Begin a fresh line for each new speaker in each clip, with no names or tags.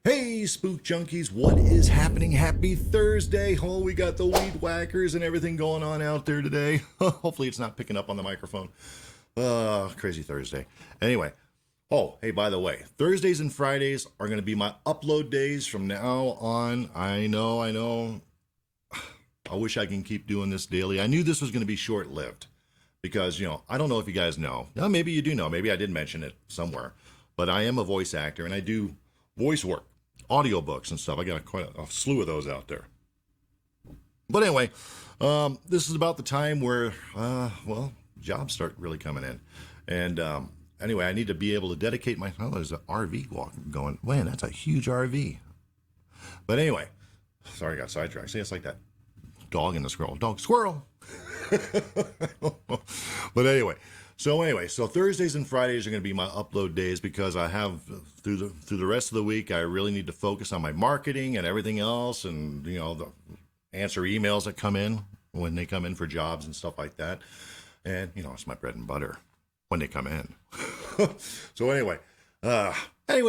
Hey, Spook Junkies, what is happening? Happy Thursday. Oh, we got the weed whackers and everything going on out there today. Hopefully it's not picking up on the microphone. Crazy Thursday. Anyway, oh, hey, by the way, Thursdays and Fridays are going to be my upload days from now on. I know. I wish I can keep doing this daily. I knew this was going to be short-lived because, I don't know if you guys know. Now, maybe you do know. Maybe I did mention it somewhere. But I am a voice actor and I do voice work. Audiobooks and stuff. I got quite a slew of those out there. But anyway, this is about the time where, jobs start really coming in. And anyway, I need to be able to dedicate my... Oh, there's an RV walking going. Man, that's a huge RV. But anyway, sorry, I got sidetracked. See, it's like that dog and the squirrel. Dog, squirrel! But anyway, so Thursdays and Fridays are going to be my upload days because I have through the rest of the week I really need to focus on my marketing and everything else, and answer emails that come in when they come in for jobs and stuff like that, and it's my bread and butter when they come in. So anyway,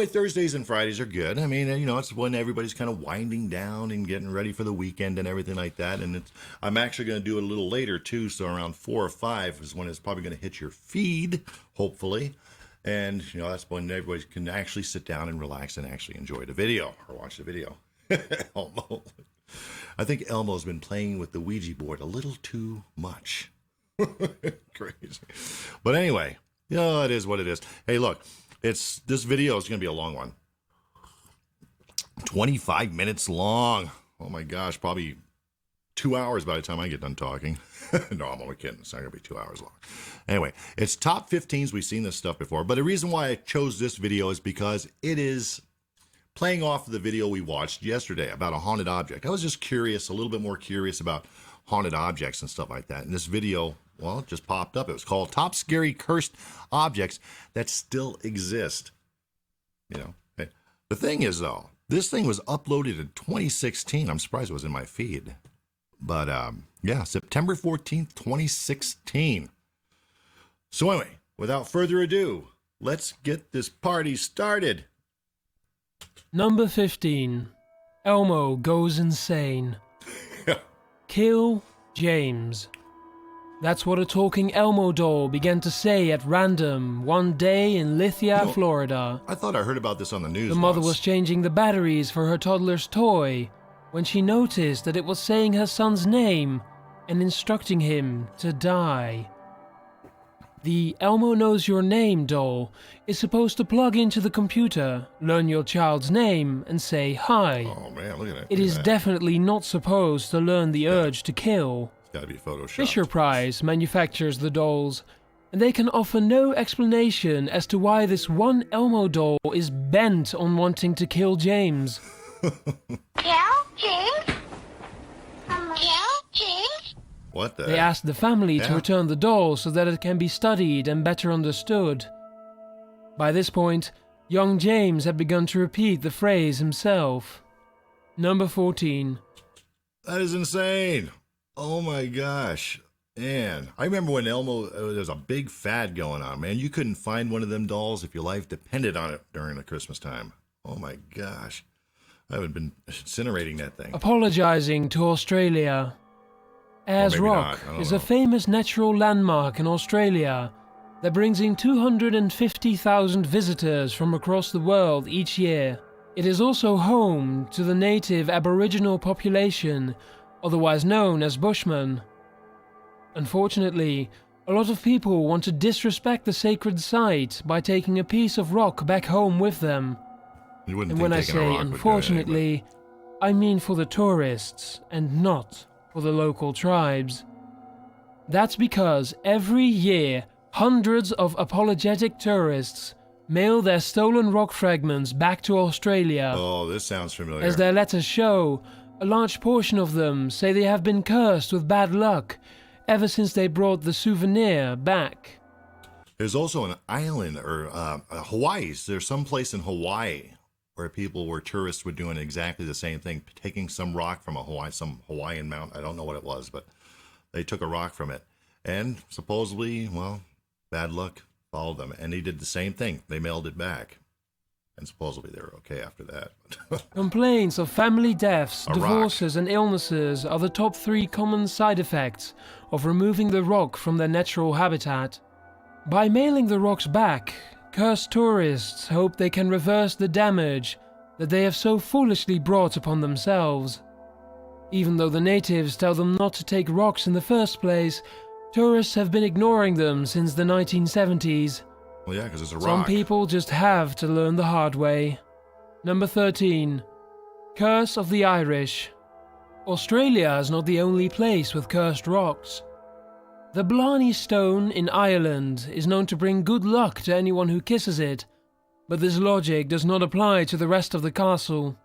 Thursdays and Fridays are good. I mean, it's when everybody's kind of winding down and getting ready for the weekend and everything like that. And I'm actually going to do it a little later too. So around 4 or 5 is when it's probably going to hit your feed, hopefully. And, that's when everybody can actually sit down and relax and actually enjoy the video or watch the video. Elmo. I think Elmo's been playing with the Ouija board a little too much. Crazy. But anyway, it is what it is. Hey, look. This video is going to be a long one. 25 minutes long. Oh my gosh, probably 2 hours by the time I get done talking. No, I'm only kidding. It's not going to be 2 hours long. Anyway, it's top 15s. We've seen this stuff before. But the reason why I chose this video is because it is playing off of the video we watched yesterday about a haunted object. I was just curious, a little bit more curious about haunted objects and stuff like that. And this video... well, it just popped up. It was called Top Scary Cursed Objects That Still Exist. Hey, the thing is, though, this thing was uploaded in 2016. I'm surprised it was in my feed. But, September 14th, 2016. So anyway, without further ado, let's get this party started.
Number 15. Elmo Goes Insane. Kill James. That's what a talking Elmo doll began to say at random one day in Lithia, Florida.
I thought I heard about this on the news.
The mother was changing the batteries for her toddler's toy when she noticed that it was saying her son's name and instructing him to die. The Elmo Knows Your Name doll is supposed to plug into the computer, learn your child's name, and say hi.
Oh man, look at that.
It is definitely not supposed to learn the urge to kill.
Gotta be photoshopped.
Fisher-Price manufactures the dolls, and they can offer no explanation as to why this one Elmo doll is bent on wanting to kill James.
Kill James? Kill James?
What the?
They asked the family to return the doll so that it can be studied and better understood. By this point, young James had begun to repeat the phrase himself. Number 14.
That is insane. Oh my gosh. Man, I remember when Elmo, there was a big fad going on, man. You couldn't find one of them dolls if your life depended on it during the Christmas time. Oh my gosh. I would have been incinerating that thing.
Apologizing to Australia. Ayers Rock is a famous natural landmark in Australia that brings in 250,000 visitors from across the world each year. It is also home to the native Aboriginal population, otherwise known as Bushmen. Unfortunately, a lot of people want to disrespect the sacred site by taking a piece of rock back home with them. And when I say unfortunately, I mean for the tourists and not for the local tribes. That's because every year, hundreds of apologetic tourists mail their stolen rock fragments back to Australia.
Oh, this sounds familiar.
As their letters show, a large portion of them say they have been cursed with bad luck ever since they brought the souvenir back.
There's also an island, or Hawaii. There's some place in Hawaii where tourists were doing exactly the same thing, taking some rock from some Hawaiian mountain. I don't know what it was, but they took a rock from it. And supposedly, well, bad luck followed them. And they did the same thing. They mailed it back. And supposedly they were okay after that.
Complaints of family deaths,
A
divorces, and illnesses are the top 3 common side effects of removing the rock from their natural habitat. By mailing the rocks back, cursed tourists hope they can reverse the damage that they have so foolishly brought upon themselves. Even though the natives tell them not to take rocks in the first place, tourists have been ignoring them since the 1970s.
Well, yeah, because it's a rock.
Some people just have to learn the hard way. Number 13. Curse of the Irish. Australia is not the only place with cursed rocks. The Blarney Stone in Ireland is known to bring good luck to anyone who kisses it, but this logic does not apply to the rest of the castle.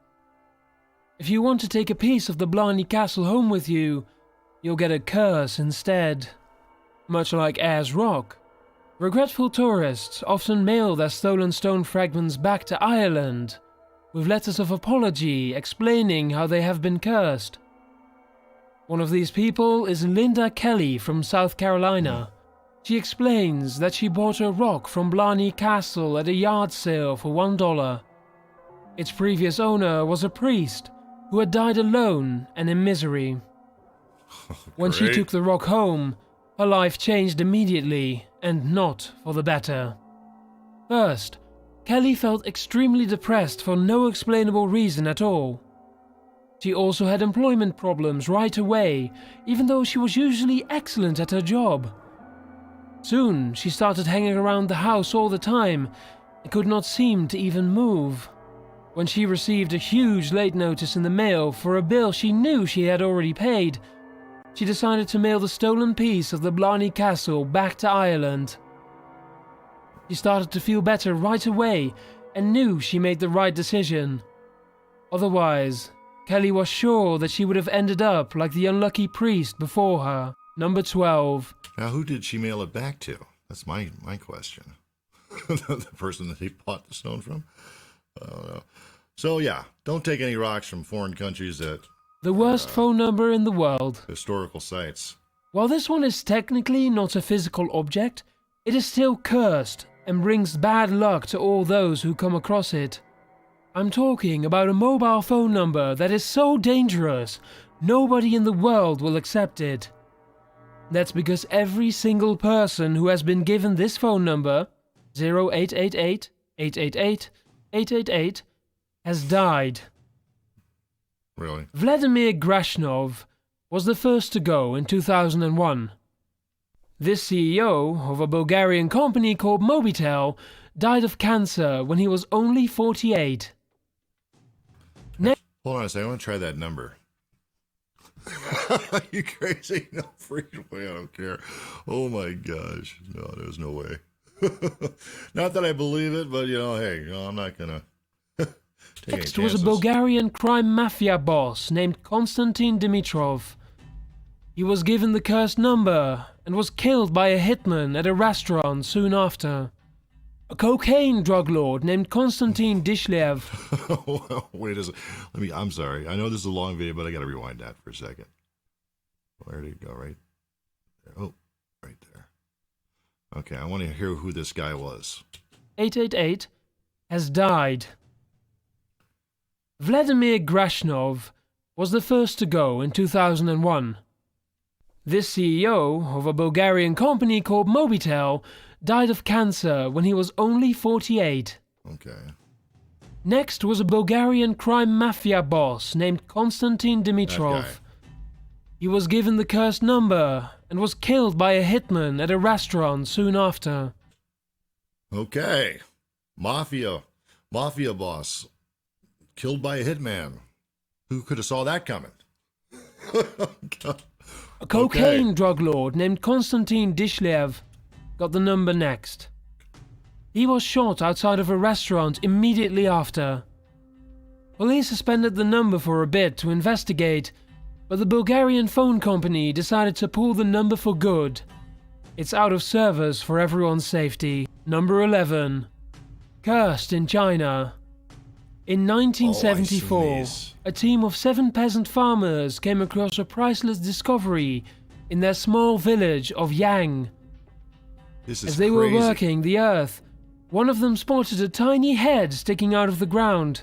If you want to take a piece of the Blarney Castle home with you, you'll get a curse instead. Much like Ayers Rock, regretful tourists often mail their stolen stone fragments back to Ireland, with letters of apology explaining how they have been cursed. One of these people is Linda Kelly from South Carolina. She explains that she bought a rock from Blarney Castle at a yard sale for $1. Its previous owner was a priest who had died alone and in misery. When she took the rock home, her life changed immediately, and not for the better. First, Kelly felt extremely depressed for no explainable reason at all. She also had employment problems right away, even though she was usually excellent at her job. Soon, she started hanging around the house all the time and could not seem to even move. When she received a huge late notice in the mail for a bill she knew she had already paid, she decided to mail the stolen piece of the Blarney Castle back to Ireland. She started to feel better right away and knew she made the right decision. Otherwise, Kelly was sure that she would have ended up like the unlucky priest before her. Number 12.
Now, who did she mail it back to? That's my question. The person that he bought the stone from? I don't know. So, yeah, don't take any rocks from foreign countries that...
The worst phone number in the world.
Historical sites.
While this one is technically not a physical object, it is still cursed and brings bad luck to all those who come across it. I'm talking about a mobile phone number that is so dangerous, nobody in the world will accept it. That's because every single person who has been given this phone number, 0888 888 888, has died.
Really?
Vladimir Grashnov was the first to go in 2001. This CEO of a Bulgarian company called Mobitel died of cancer when he was only 48.
Hold on a second, I want to try that number. Are you crazy? No freaking way, I don't care. Oh my gosh. No, there's no way. Not that I believe it, but hey, I'm not gonna take any
Next
chances.
was a Bulgarian crime mafia boss named Konstantin Dimitrov. He was given the cursed number and was killed by a hitman at a restaurant soon after. A cocaine drug lord named Konstantin Dishlev.
Wait a second. I'm sorry. I know this is a long video, but I gotta rewind that for a second. Where did it go? Right there. Oh, right there. Okay, I want to hear who this guy was.
888 has died. Vladimir Grashnov was the first to go in 2001. This CEO of a Bulgarian company called Mobitel died of cancer when he was only 48.
Okay.
Next was a Bulgarian crime mafia boss named Konstantin Dimitrov. He was given the cursed number and was killed by a hitman at a restaurant soon after.
Okay. Mafia boss. Killed by a hitman. Who could have saw that coming?
A cocaine drug lord named Konstantin Dishlev got the number next. He was shot outside of a restaurant immediately after. Police suspended the number for a bit to investigate, but the Bulgarian phone company decided to pull the number for good. It's out of service for everyone's safety. Number 11. Cursed in China. In 1974, a team of 7 peasant farmers came across a priceless discovery in their small village of Yang. As they were working the earth, one of them spotted a tiny head sticking out of the ground.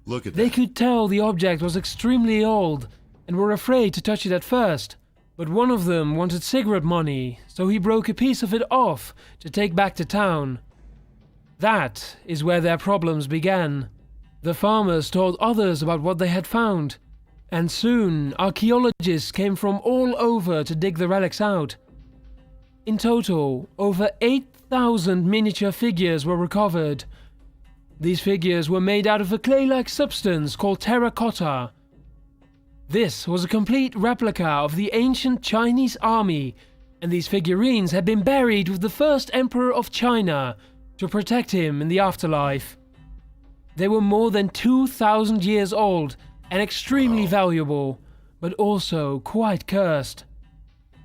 Look at that.
They could tell the object was extremely old and were afraid to touch it at first, but one of them wanted cigarette money, so he broke a piece of it off to take back to town. That is where their problems began. The farmers told others about what they had found, and soon archaeologists came from all over to dig the relics out. In total, over 8,000 miniature figures were recovered. These figures were made out of a clay-like substance called terracotta. This was a complete replica of the ancient Chinese army, and these figurines had been buried with the first emperor of China to protect him in the afterlife. They were more than 2,000 years old and extremely valuable, but also quite cursed.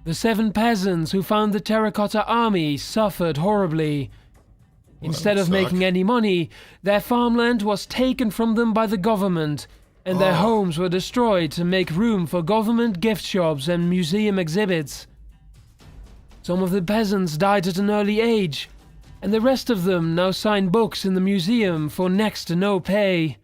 The 7 peasants who found the terracotta army suffered horribly. Instead of making any money, their farmland was taken from them by the government, and their homes were destroyed to make room for government gift shops and museum exhibits. Some of the peasants died at an early age, and the rest of them now sign books in the museum for next to no pay.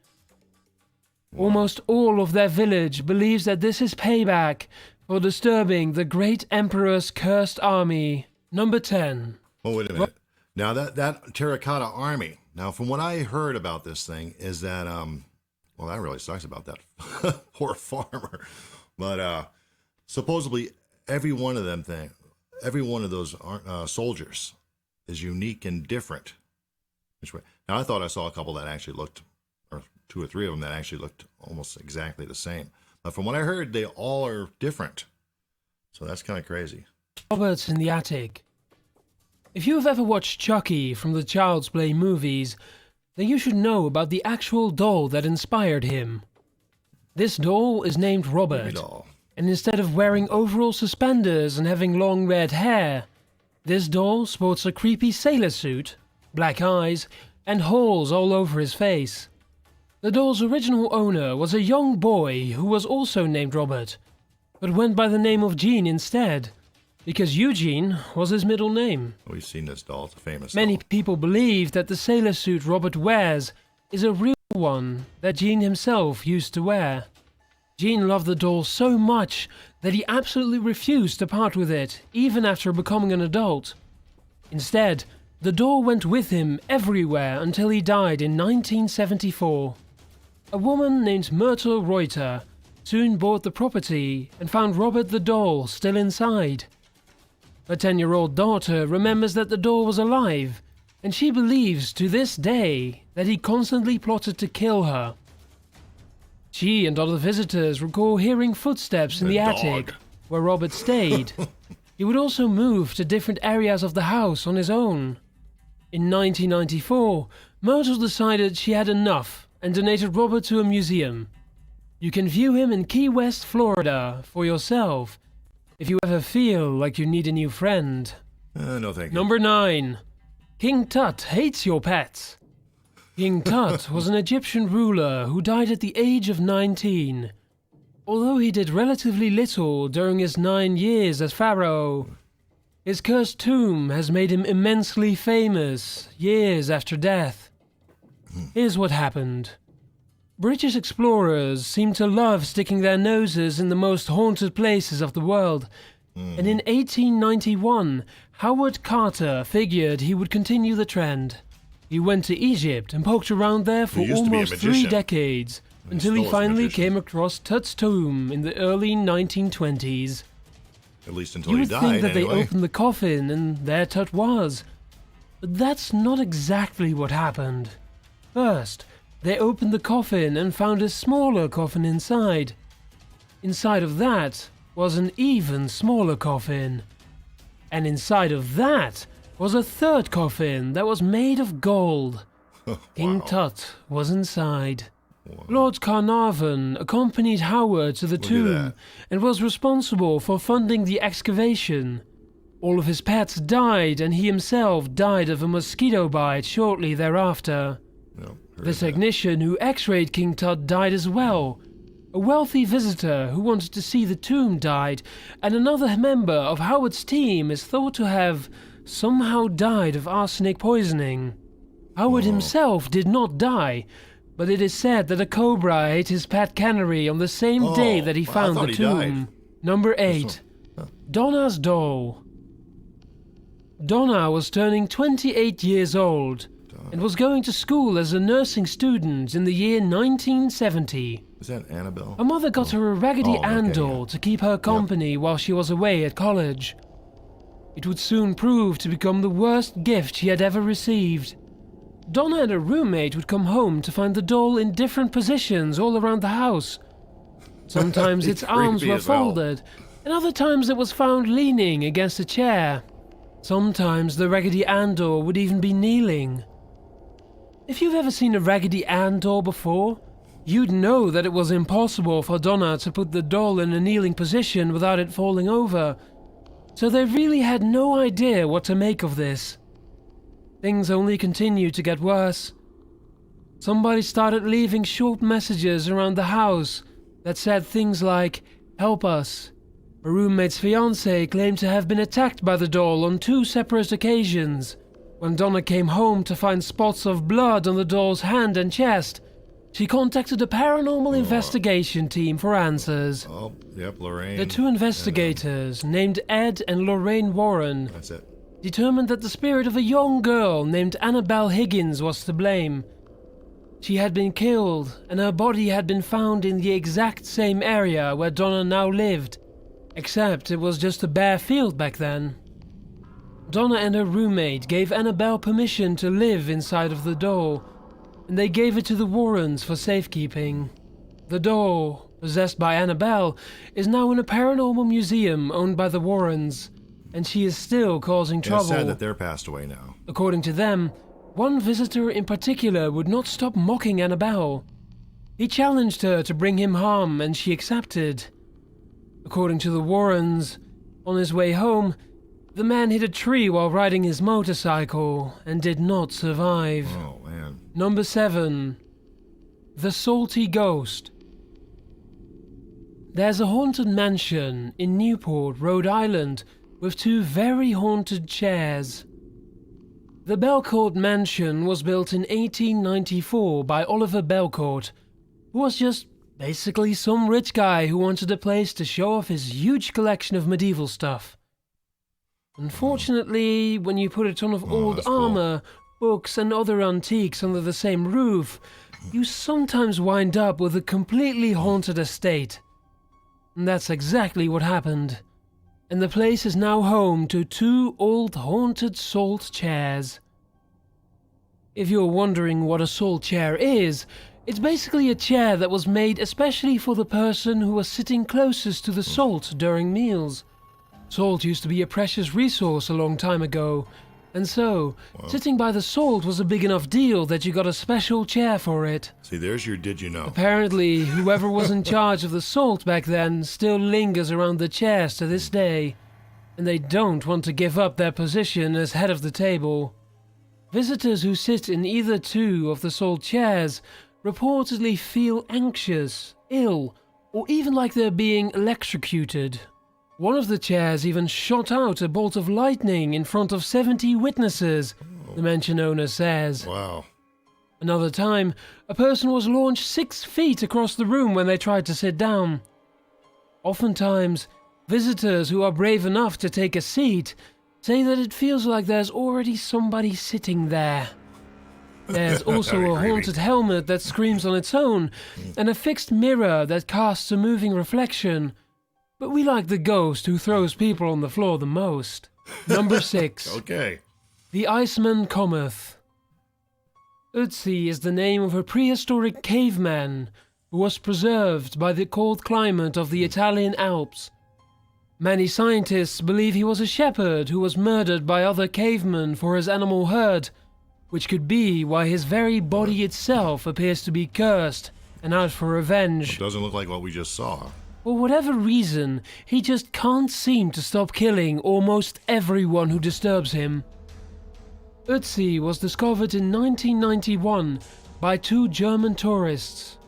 Almost all of their village believes that this is payback for disturbing the great emperor's cursed army. Number 10.
Oh, wait a minute. Now that terracotta army. Now, from what I heard about this thing is that, well, that really sucks about that poor farmer. But supposedly every one of those soldiers is unique and different. Now, I thought I saw a couple that actually looked, or 2 or 3 of them that actually looked almost exactly the same. But from what I heard, they all are different. So that's kind of crazy.
Robert's in the attic. If you have ever watched Chucky from the Child's Play movies, then you should know about the actual doll that inspired him. This doll is named Robert, and instead of wearing overall suspenders and having long red hair, this doll sports a creepy sailor suit, black eyes, and holes all over his face. The doll's original owner was a young boy who was also named Robert, but went by the name of Gene instead, because Eugene was his middle name.
We've seen this doll. It's a famous
Many
doll.
people believe that the sailor suit Robert wears is a real one that Gene himself used to wear. Gene loved the doll so much that he absolutely refused to part with it, even after becoming an adult. Instead, the doll went with him everywhere until he died in 1974. A woman named Myrtle Reuter soon bought the property and found Robert the doll still inside. Her 10-year-old daughter remembers that the doll was alive, and she believes to this day that he constantly plotted to kill her. She and other visitors recall hearing footsteps in the attic where Robert stayed. He would also move to different areas of the house on his own. In 1994, Myrtle decided she had enough and donated Robert to a museum. You can view him in Key West, Florida, for yourself, if you ever feel like you need a new friend.
No thank you.
Number 9. King Tut hates your pets. King Tut was an Egyptian ruler who died at the age of 19. Although he did relatively little during his 9 years as pharaoh, his cursed tomb has made him immensely famous years after death. Here's what happened. British explorers seem to love sticking their noses in the most haunted places of the world, and in 1891, Howard Carter figured he would continue the trend. He went to Egypt and poked around there for almost 3 decades, until he finally came across Tut's tomb in the early 1920s.
At least until he died,
You would think that they opened the coffin and there Tut was, but that's not exactly what happened. First, they opened the coffin and found a smaller coffin inside. Inside of that was an even smaller coffin. And inside of that was a third coffin that was made of gold. King
Wow.
Tut was inside.
Wow.
Lord Carnarvon accompanied Howard to the
Look at
tomb
that.
and was responsible for funding the excavation. All of his pets died, and he himself died of a mosquito bite shortly thereafter.
No,
The
heard that.
technician who x-rayed King Tut died as well. A wealthy visitor who wanted to see the tomb died, and another member of Howard's team is thought to have somehow died of arsenic poisoning. Howard himself did not die, but it is said that a cobra ate his pet canary on the same day that he
I
found
thought
the
he died.
tomb. Number 8. Donna's doll. Donna was turning 28 years old and was going to school as a nursing student in the year 1970.
Is that Annabelle?
Her mother got her a Raggedy
Oh,
Ann
okay,
doll
yeah.
to keep her company while she was away at college. It would soon prove to become the worst gift she had ever received. Donna and her roommate would come home to find the doll in different positions all around the house. Sometimes its arms
Creepy
were
as hell.
folded, and other times it was found leaning against a chair. Sometimes the Raggedy Ann doll would even be kneeling. If you've ever seen a Raggedy Ann doll before, you'd know that it was impossible for Donna to put the doll in a kneeling position without it falling over, so they really had no idea what to make of this. Things only continued to get worse. Somebody started leaving short messages around the house that said things like, "Help us." Her roommate's fiancé claimed to have been attacked by the doll on 2 separate occasions. When Donna came home to find spots of blood on the doll's hand and chest, she contacted a paranormal investigation team for answers.
Oh, yep, Lorraine.
The 2 investigators, named Ed and Lorraine Warren,
That's it.
determined that the spirit of a young girl named Annabelle Higgins was to blame. She had been killed, and her body had been found in the exact same area where Donna now lived, except it was just a bare field back then. Donna and her roommate gave Annabelle permission to live inside of the doll, and they gave it to the Warrens for safekeeping. The doll, possessed by Annabelle, is now in a paranormal museum owned by the Warrens, and she is still causing
Yeah,
trouble.
it's sad that they're passed away now.
According to them, one visitor in particular would not stop mocking Annabelle. He challenged her to bring him harm, and she accepted. According to the Warrens, on his way home, the man hit a tree while riding his motorcycle and did not survive.
Oh, man.
Number 7. The Salty Ghost. There's a haunted mansion in Newport, Rhode Island, with 2 very haunted chairs. The Belcourt Mansion was built in 1894 by Oliver Belcourt, who was just basically some rich guy who wanted a place to show off his huge collection of medieval stuff. Unfortunately, when you put a ton of old
that's cool.
armor, books, and other antiques under the same roof, you sometimes wind up with a completely haunted estate. And that's exactly what happened. And the place is now home to 2 old haunted salt chairs. If you're wondering what a salt chair is, it's basically a chair that was made especially for the person who was sitting closest to the salt during meals. Salt used to be a precious resource a long time ago, and so, sitting by the salt was a big enough deal that you got a special chair for it.
See, there's your did you know.
Apparently, whoever was in charge of the salt back then still lingers around the chairs to this day, and they don't want to give up their position as head of the table. Visitors who sit in either 2 of the salt chairs reportedly feel anxious, ill, or even like they're being electrocuted. One of the chairs even shot out a bolt of lightning in front of 70 witnesses, the mansion owner says.
Wow.
Another time, a person was launched 6 feet across the room when they tried to sit down. Oftentimes, visitors who are brave enough to take a seat say that it feels like there's already somebody sitting there. There's also
Very
a
creepy.
haunted helmet that screams on its own, and a fixed mirror that casts a moving reflection. But we like the ghost who throws people on the floor the most. Number 6.
Okay.
The Iceman Cometh. Ötzi is the name of a prehistoric caveman who was preserved by the cold climate of the Italian Alps. Many scientists believe he was a shepherd who was murdered by other cavemen for his animal herd, which could be why his very body itself appears to be cursed and out for revenge.
It doesn't look like what we just saw.
For whatever reason, he just can't seem to stop killing almost everyone who disturbs him. Ötzi was discovered in 1991 by 2 German tourists.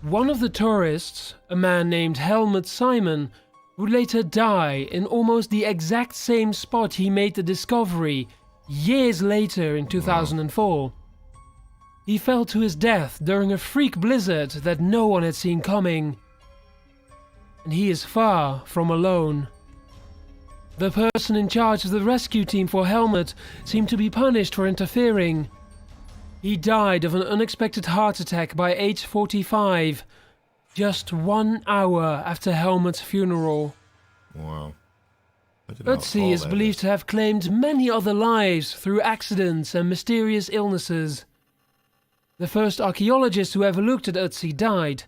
One of the tourists, a man named Helmut Simon, would later die in almost the exact same spot he made the discovery years later in 2004. He fell to his death during a freak blizzard that no one had seen coming. And he is far from alone. The person in charge of the rescue team for Helmut seemed to be punished for interfering. He died of an unexpected heart attack by age 45, just 1 hour after Helmut's funeral.
Wow.
Ötzi is believed to have claimed many other lives through accidents and mysterious illnesses. The first archaeologist who ever looked at Ötzi died.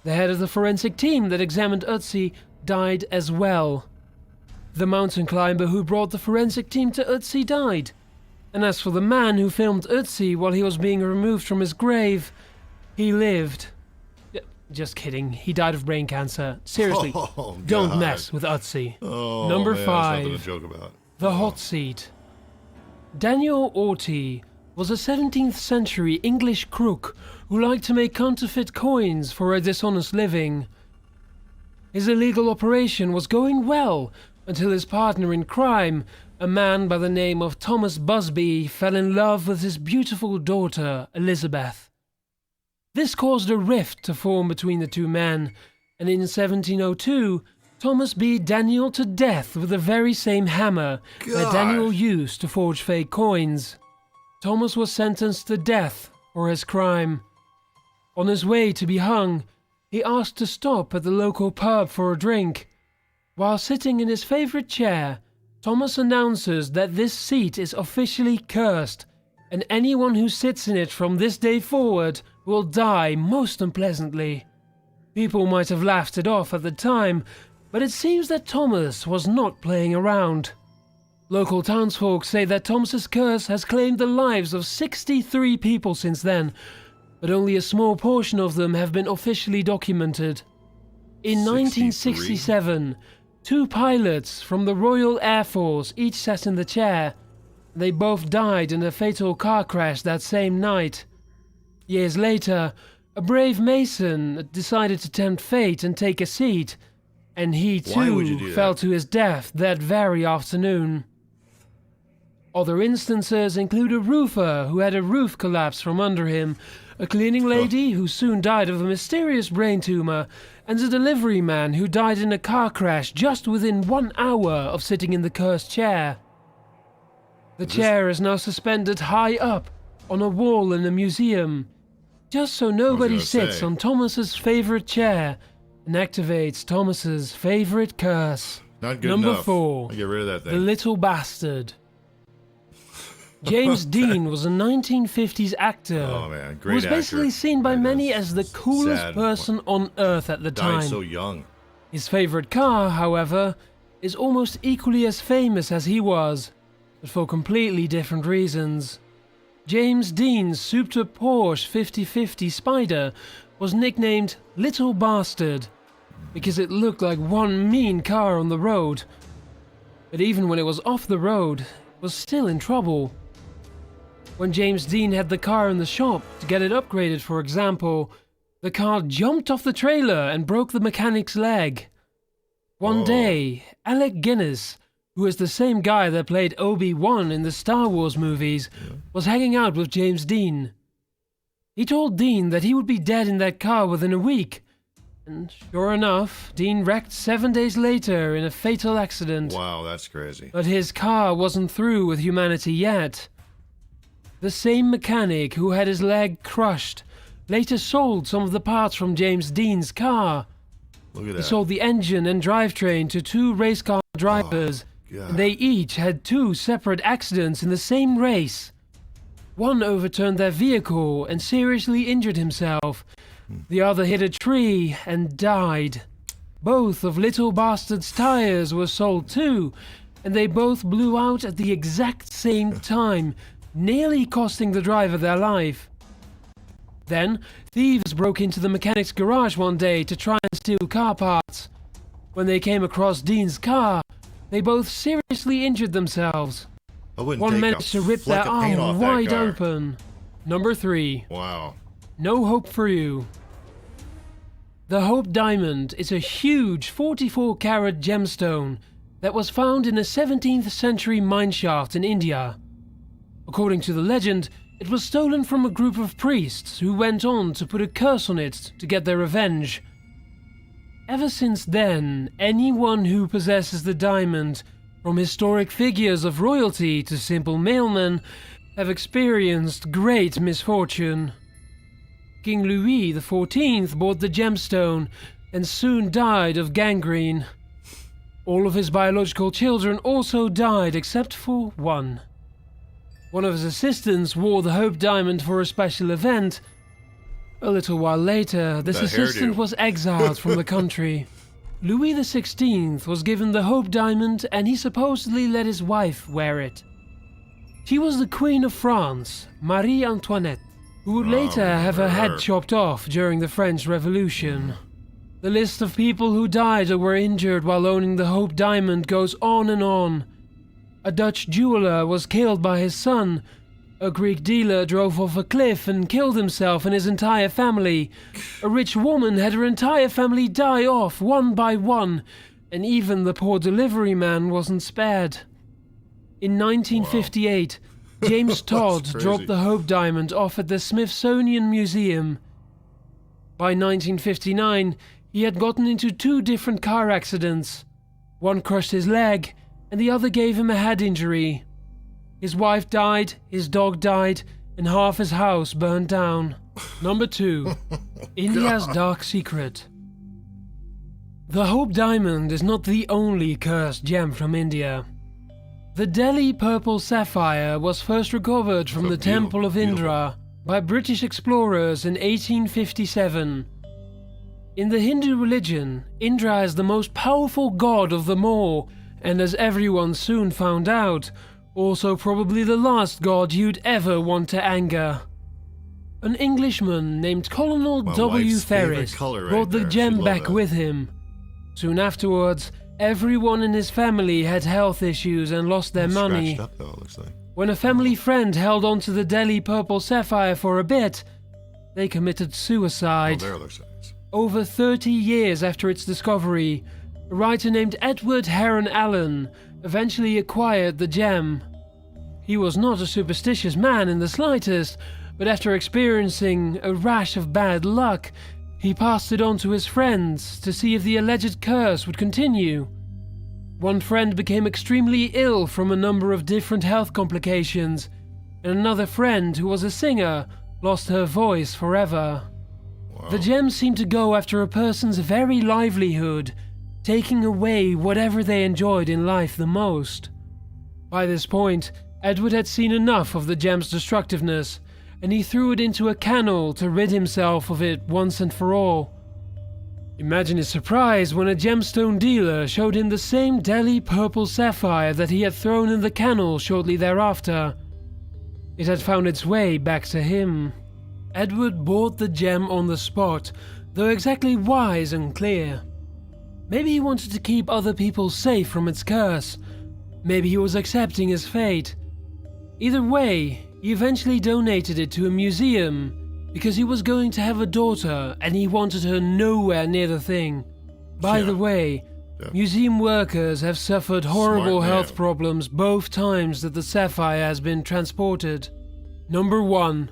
The head of the forensic team that examined Ötzi died as well. The mountain climber who brought the forensic team to Ötzi died. And as for the man who filmed Ötzi while he was being removed from his grave, he lived. Just kidding, he died of brain cancer. Seriously, don't mess with Ötzi.
Oh,
Number
man,
5,
that's nothing to joke about.
the hot seat. Daniel Orty was a 17th century English crook who liked to make counterfeit coins for a dishonest living. His illegal operation was going well until his partner in crime, a man by the name of Thomas Busby, fell in love with his beautiful daughter, Elizabeth. This caused a rift to form between the two men, and in 1702, Thomas beat Daniel to death with the very same hammer that Daniel used to forge fake coins. Thomas was sentenced to death for his crime. On his way to be hung, he asked to stop at the local pub for a drink. While sitting in his favorite chair, Thomas announces that this seat is officially cursed, and anyone who sits in it from this day forward will die most unpleasantly. People might have laughed it off at the time, but it seems that Thomas was not playing around. Local townsfolk say that Thomas's curse has claimed the lives of 63 people since then, but only a small portion of them have been officially documented. In 1967, 2 pilots from the Royal Air Force each sat in the chair. They both died in a fatal car crash that same night. Years later, a brave Mason decided to tempt fate and take a seat, and he too fell to his death that very afternoon. Other instances include a roofer who had a roof collapse from under him, a cleaning lady who soon died of a mysterious brain tumor, and a delivery man who died in a car crash just within 1 hour of sitting in the cursed chair. The chair is now suspended high up on a wall in a museum, just so nobody sits on Thomas's favorite chair and activates Thomas's favorite curse.
Not good
Number
enough.
4,
Get rid of that thing.
the little bastard. James Dean was a 1950s actor who was basically seen by many as the coolest person on earth at the time.
Died so young.
His favorite car, however, is almost equally as famous as he was, but for completely different reasons. James Dean's souped up Porsche 5050 Spider was nicknamed Little Bastard because it looked like one mean car on the road. But even when it was off the road, it was still in trouble. When James Dean had the car in the shop to get it upgraded, for example, the car jumped off the trailer and broke the mechanic's leg. One day, Alec Guinness, who is the same guy that played Obi-Wan in the Star Wars movies, was hanging out with James Dean. He told Dean that he would be dead in that car within a week. And sure enough, Dean wrecked 7 days later in a fatal accident.
Wow, that's crazy.
But his car wasn't through with humanity yet. The same mechanic who had his leg crushed later sold some of the parts from James Dean's car.
Look at that.
He sold the engine and drivetrain to 2 race car drivers. And they each had 2 separate accidents in the same race. One overturned their vehicle and seriously injured himself. The other hit a tree and died. Both of Little Bastard's tires were sold too, and they both blew out at the exact same time, nearly costing the driver their life. Then, thieves broke into the mechanic's garage one day to try and steal car parts. When they came across Dean's car, they both seriously injured themselves. One managed to rip their arm wide open. Number 3.
Wow.
No hope for you. The Hope Diamond is a huge 44-carat gemstone that was found in a 17th century mineshaft in India. According to the legend, it was stolen from a group of priests who went on to put a curse on it to get their revenge. Ever since then, anyone who possesses the diamond, from historic figures of royalty to simple mailmen, have experienced great misfortune. King Louis XIV bought the gemstone and soon died of gangrene. All of his biological children also died except for one. One of his assistants wore the Hope Diamond for a special event. A little while later, this assistant was exiled from the country. Louis XVI was given the Hope Diamond and he supposedly let his wife wear it. She was the Queen of France, Marie Antoinette, who would later have her head chopped off during the French Revolution. The list of people who died or were injured while owning the Hope Diamond goes on and on. A Dutch jeweler was killed by his son. A Greek dealer drove off a cliff and killed himself and his entire family. A rich woman had her entire family die off one by one, and even the poor delivery man wasn't spared. In 1958, James Todd dropped the Hope Diamond off at the Smithsonian Museum. By 1959, he had gotten into 2 different car accidents. One crushed his leg, and the other gave him a head injury. His wife died, his dog died, and half his house burned down. Number 2. India's Dark Secret. The Hope Diamond is not the only cursed gem from India. The Delhi Purple Sapphire was first recovered from the Temple of Indra by British explorers in 1857. In the Hindu religion, Indra is the most powerful god of them all, and as everyone soon found out, also probably the last god you'd ever want to anger. An Englishman named Colonel W. Ferris brought the gem back with him. Soon afterwards, everyone in his family had health issues and lost their money.
Up, though, it looks like.
When a family friend held on to the Delhi Purple Sapphire for a bit, they committed suicide.
Oh, there it looks like.
Over 30 years after its discovery, a writer named Edward Heron Allen eventually acquired the gem. He was not a superstitious man in the slightest, but after experiencing a rash of bad luck, he passed it on to his friends to see if the alleged curse would continue. One friend became extremely ill from a number of different health complications, and another friend, who was a singer, lost her voice forever.
Wow.
The gem seemed to go after a person's very livelihood, taking away whatever they enjoyed in life the most. By this point, Edward had seen enough of the gem's destructiveness, and he threw it into a canal to rid himself of it once and for all. Imagine his surprise when a gemstone dealer showed him the same Delhi Purple Sapphire that he had thrown in the canal shortly thereafter. It had found its way back to him. Edward bought the gem on the spot, though exactly why is unclear. Maybe he wanted to keep other people safe from its curse. Maybe he was accepting his fate. Either way, he eventually donated it to a museum because he was going to have a daughter and he wanted her nowhere near the thing. By the way, museum workers have suffered horrible health problems both times that the sapphire has been transported. Number 1.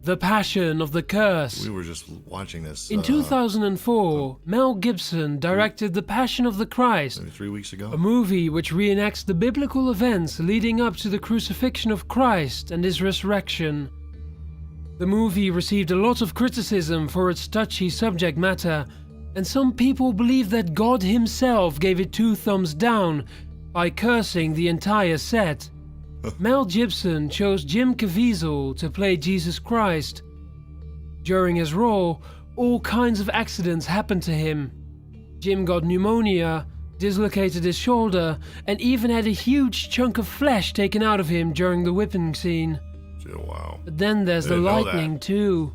The Passion of the Curse.
We were just watching this.
In 2004, Mel Gibson directed The Passion of the Christ,
3 weeks ago.
a movie which reenacts the biblical events leading up to the crucifixion of Christ and his resurrection. The movie received a lot of criticism for its touchy subject matter, and some people believe that God himself gave it 2 thumbs down by cursing the entire set. Mel Gibson chose Jim Caviezel to play Jesus Christ. During his role, all kinds of accidents happened to him. Jim got pneumonia, dislocated his shoulder, and even had a huge chunk of flesh taken out of him during the whipping scene.
Oh, wow.
But then there's the lightning too.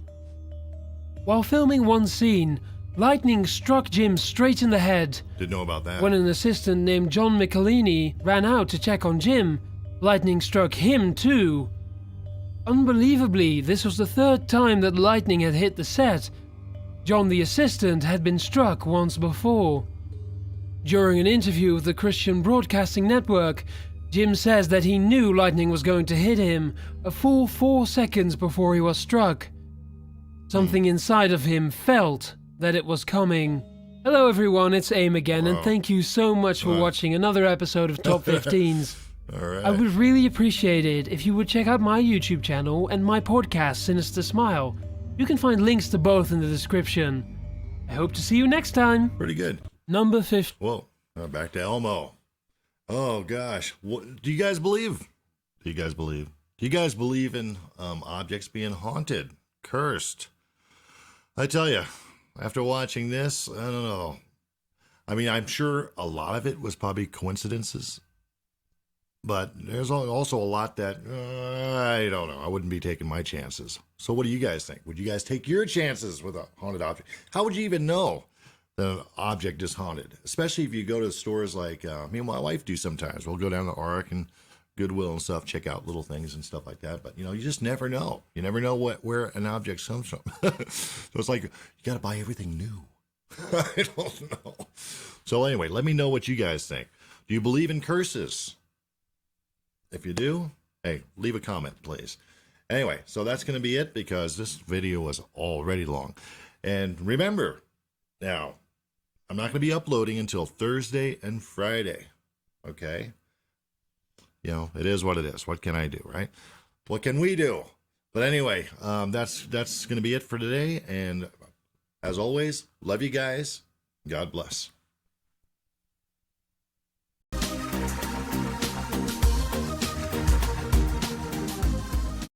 While filming one scene, lightning struck Jim straight in the head.
Didn't know about that.
When an assistant named John Michelini ran out to check on Jim, lightning struck him too. Unbelievably, this was the third time that lightning had hit the set. John the assistant had been struck once before. During an interview with the Christian Broadcasting Network, Jim says that he knew lightning was going to hit him a full 4 seconds before he was struck. Something inside of him felt that it was coming. Hello everyone, it's Aim again, and thank you so much for watching another episode of Top 15s.
All right.
I would really appreciate it if you would check out my YouTube channel and my podcast, Sinister Smile. You can find links to both in the description. I hope to see you next time.
Pretty good.
Number 50.
Whoa, back to Elmo. Oh gosh, what do you guys believe? Do you guys believe in objects being haunted, cursed? I tell you, after watching this, I don't know. I mean, I'm sure a lot of it was probably coincidences, but there's also a lot that I don't know. I wouldn't be taking my chances. So what do you guys think? Would you guys take your chances with a haunted object? How would you even know that an object is haunted? Especially if you go to stores like me and my wife do sometimes. We'll go down to Ark and Goodwill and stuff, check out little things and stuff like that. But, you know, you just never know. You never know where an object comes from. So it's like, you got to buy everything new. I don't know. So anyway, let me know what you guys think. Do you believe in curses? If you do, hey, leave a comment, please. Anyway, so that's going to be it because this video was already long. And remember, now, I'm not going to be uploading until Thursday and Friday. Okay? You know, it is what it is. What can I do, right? What can we do? But anyway, that's going to be it for today. And as always, love you guys. God bless.